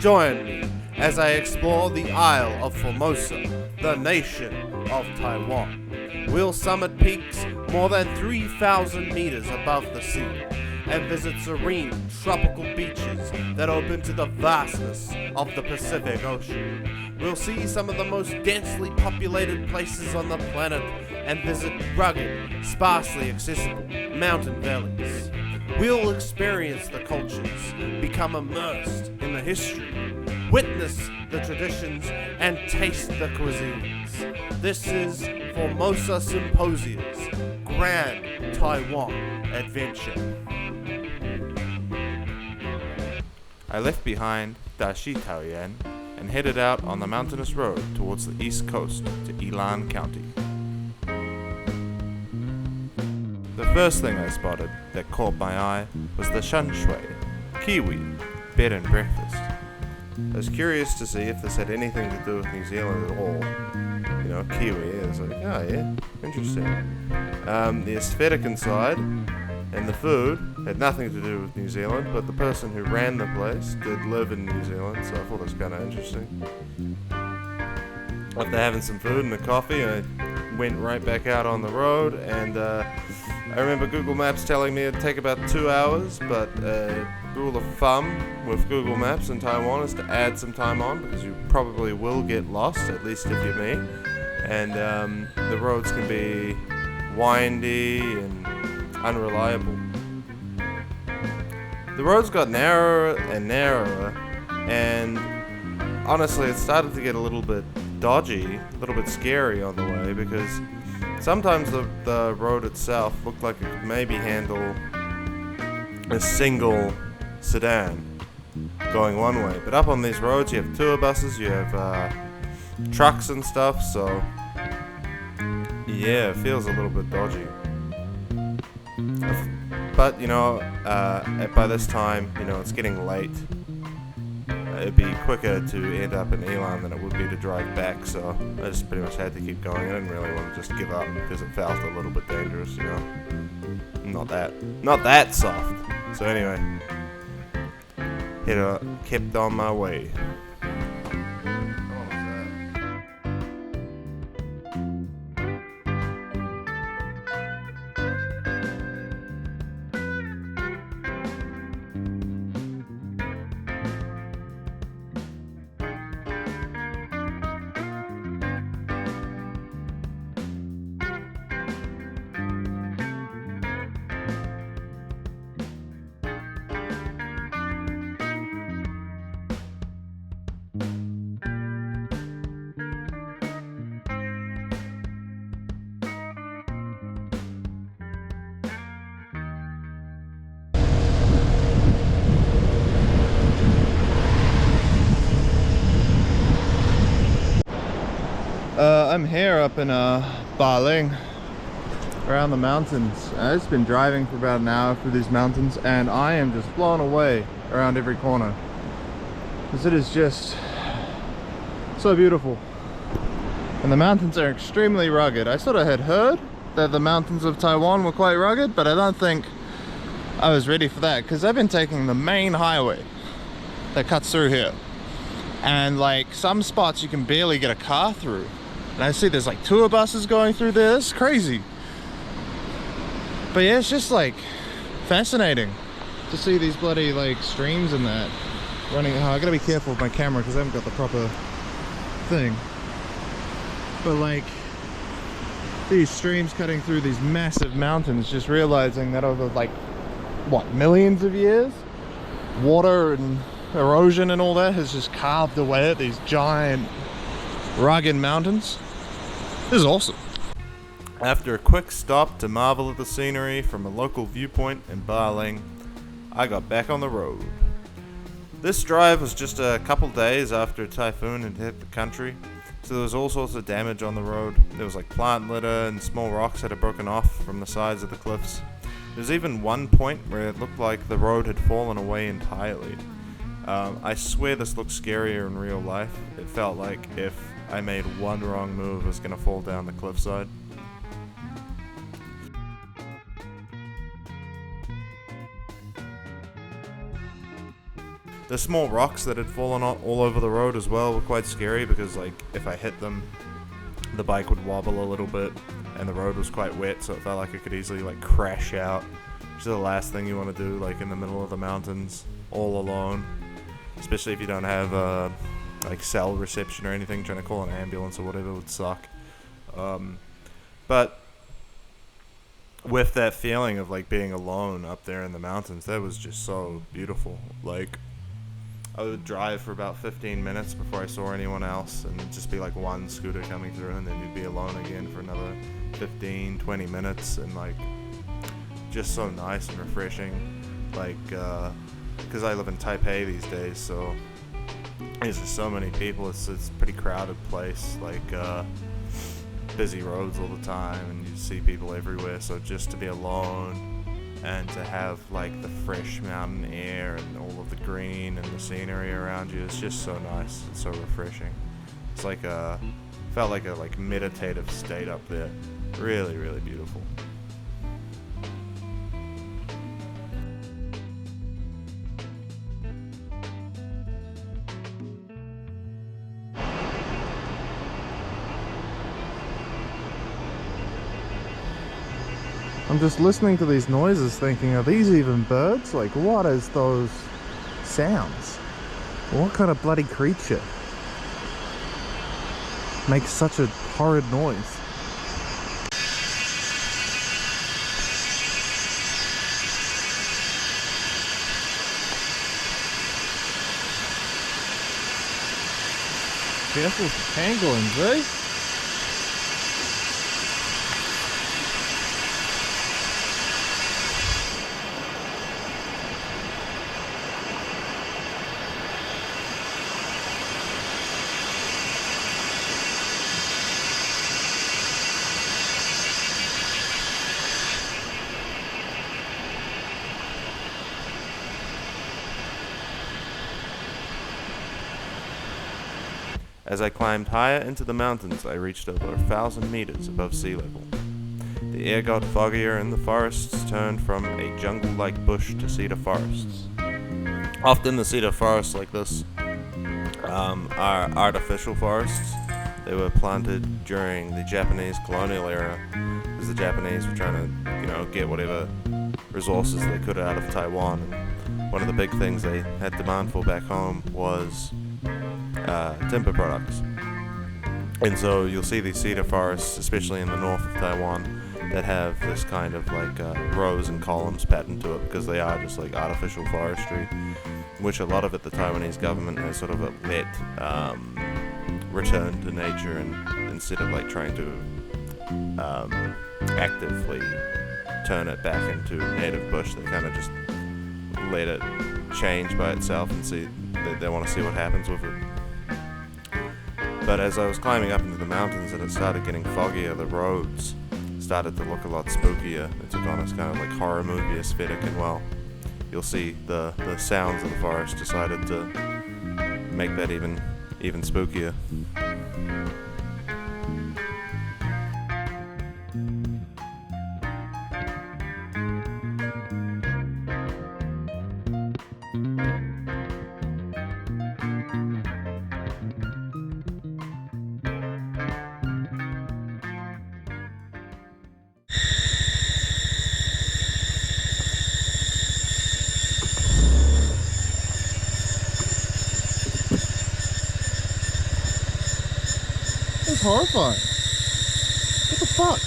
Join me as I explore the Isle of Formosa, the nation of Taiwan. We'll summit peaks more than 3,000 meters above the sea and visit serene tropical beaches that open to the vastness of the Pacific Ocean. We'll see some of the most densely populated places on the planet and visit rugged, sparsely accessible mountain valleys. We'll experience the cultures, become immersed in the history, witness the traditions, and taste the cuisines. This is Formosa Symposia's Grand Taiwan Adventure. I left behind Daxi Taoyuan and headed out on the mountainous road towards the east coast to Yilan County. The first thing I spotted that caught my eye was the Shui, Kiwi, bed and breakfast. I was curious to see if this had anything to do with New Zealand at all. You know, Kiwi, I was like, oh yeah, interesting. The aesthetic inside and the food had nothing to do with New Zealand, but the person who ran the place did live in New Zealand, so I thought it was kind of interesting. After having some food and a coffee, I went right back out on the road, and I remember Google Maps telling me it'd take about 2 hours, but rule of thumb with Google Maps in Taiwan is to add some time on, because you probably will get lost, at least if you're me. And the roads can be windy and unreliable. The roads got narrower and narrower, and honestly it started to get a little bit dodgy, a little bit scary on the way, because sometimes the road itself looked like it could maybe handle a single sedan going one way, but up on these roads you have tour buses, you have trucks and stuff, so yeah, it feels a little bit dodgy. But you know, by this time, you know, it's getting late. It'd be quicker to end up in Yilan than it would be to drive back, so I just pretty much had to keep going. I didn't really want to just give up because it felt a little bit dangerous, you know. Not that soft. So anyway, kept on my way. I'm here up in Baling, around the mountains. I've just been driving for about an hour through these mountains, and I am just blown away around every corner, because it is just so beautiful. And the mountains are extremely rugged. I sort of had heard that the mountains of Taiwan were quite rugged, but I don't think I was ready for that, because I've been taking the main highway that cuts through here, and like some spots you can barely get a car through. And I see there's like tour buses going through there. It's crazy. But yeah, it's just like fascinating to see these bloody like streams and that running. Oh, I gotta be careful with my camera because I haven't got the proper thing. But like these streams cutting through these massive mountains, just realizing that over like what, millions of years, water and erosion and all that has just carved away at these giant rugged mountains. This is awesome. After a quick stop to marvel at the scenery from a local viewpoint in Baling, I got back on the road. This drive was just a couple days after a typhoon had hit the country, so there was all sorts of damage on the road. There was like plant litter and small rocks that had broken off from the sides of the cliffs. There was even one point where it looked like the road had fallen away entirely. I swear this looked scarier in real life. It felt like if I made one wrong move, I was gonna fall down the cliffside. The small rocks that had fallen all over the road as well were quite scary because, like, if I hit them, the bike would wobble a little bit, and the road was quite wet, so it felt like it could easily, like, crash out, which is the last thing you want to do, like, in the middle of the mountains, all alone, especially if you don't have, like, cell reception or anything. Trying to call an ambulance or whatever would suck. But with that feeling of, like, being alone up there in the mountains, that was just so beautiful. Like, I would drive for about 15 minutes before I saw anyone else, and it'd just be like one scooter coming through, and then you'd be alone again for another 15, 20 minutes, and like, just so nice and refreshing. Like, because I live in Taipei these days, so there's just so many people. It's a pretty crowded place, like, busy roads all the time, and you see people everywhere, so just to be alone and to have like the fresh mountain air and all of the green and the scenery around you, it's just so nice and so refreshing. It's like felt like a meditative state up there. Really, really beautiful. I'm just listening to these noises thinking, are these even birds? Like, what is those sounds? What kind of bloody creature makes such a horrid noise? Careful with the pangolins, eh? As I climbed higher into the mountains, I reached over 1,000 meters above sea level. The air got foggier and the forests turned from a jungle-like bush to cedar forests. Often the cedar forests like this are artificial forests. They were planted during the Japanese colonial era because the Japanese were trying to, get whatever resources they could out of Taiwan. And one of the big things they had demand for back home was timber products. And so you'll see these cedar forests, especially in the north of Taiwan, that have this kind of like rows and columns patterned to it because they are just like artificial forestry, which a lot of it the Taiwanese government has sort of let return to nature, and instead of like trying to actively turn it back into native bush, they kind of just let it change by itself and see they want to see what happens with it. But as I was climbing up into the mountains and it started getting foggier, the roads started to look a lot spookier. It took on this kind of like horror movie aesthetic, and well, you'll see the sounds of the forest decided to make that even spookier. It's horrifying. What the fuck?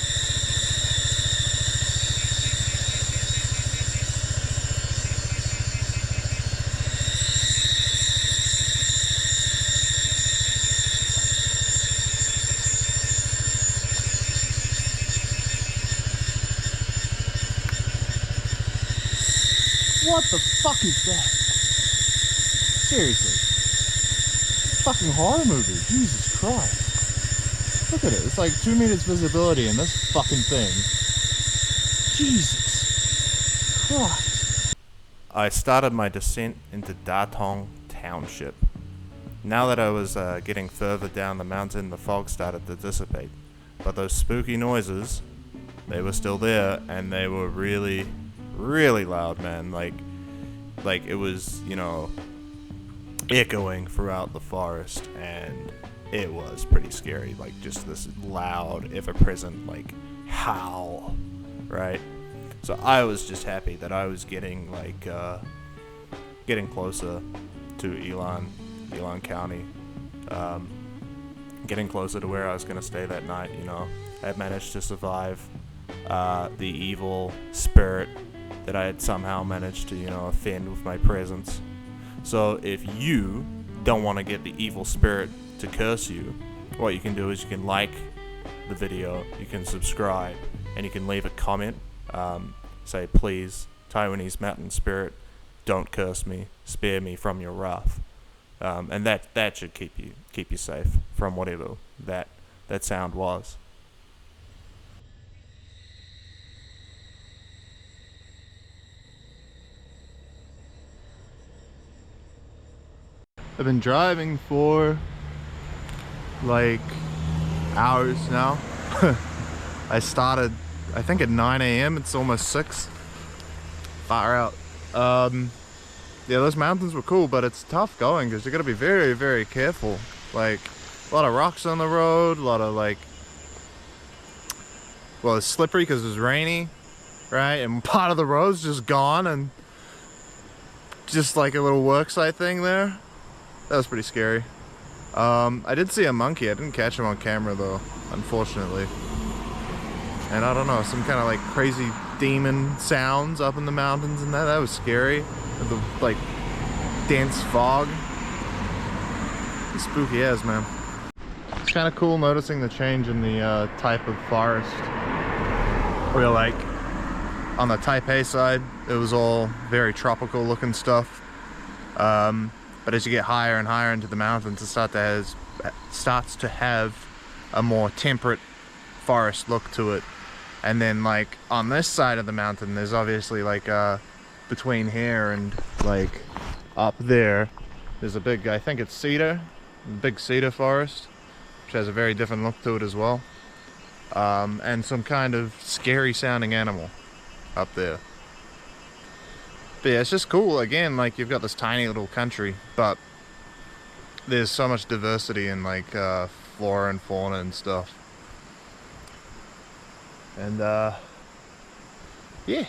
What the fuck is that? Seriously. Fucking horror movie. Jesus Christ. Look at it. It's like 2 meters visibility in this fucking thing. Jesus Christ. I started my descent into Datong Township. Now that I was getting further down the mountain, the fog started to dissipate. But those spooky noises, they were still there, and they were really, really loud, man. Like it was, echoing throughout the forest, and it was pretty scary. Like, just this loud, ever-present, like, howl, right? So I was just happy that I was getting, like, getting closer to Yilan County, getting closer to where I was going to stay that night, you know. I had managed to survive the evil spirit that I had somehow managed to, you know, offend with my presence. So if you don't want to get the evil spirit to curse you, what you can do is you can like the video, you can subscribe, and you can leave a comment. Say, please, Taiwanese mountain spirit, don't curse me, spare me from your wrath. And that should keep you safe from whatever that sound was. I've been driving for like hours now. I started, I think at 9 a.m. It's almost 6. Far out. Yeah, those mountains were cool, but it's tough going because you got to be very, very careful. Like, a lot of rocks on the road, a lot of like, well, it's slippery because it was rainy, right? And part of the road's just gone, and just like a little worksite thing there. That was pretty scary. I did see a monkey. I didn't catch him on camera though, unfortunately. And I don't know, some kind of like crazy demon sounds up in the mountains and that was scary. The like dense fog. It's spooky as, man. It's kind of cool noticing the change in the type of forest. Where like on the Taipei side, it was all very tropical looking stuff. But as you get higher and higher into the mountains, it starts to have a more temperate forest look to it. And then like on this side of the mountain, there's obviously like between here and like up there, there's a big, I think it's cedar, big cedar forest, which has a very different look to it as well. And some kind of scary sounding animal up there. But yeah, it's just cool. Again, like you've got this tiny little country, but there's so much diversity in like flora and fauna and stuff. And yeah,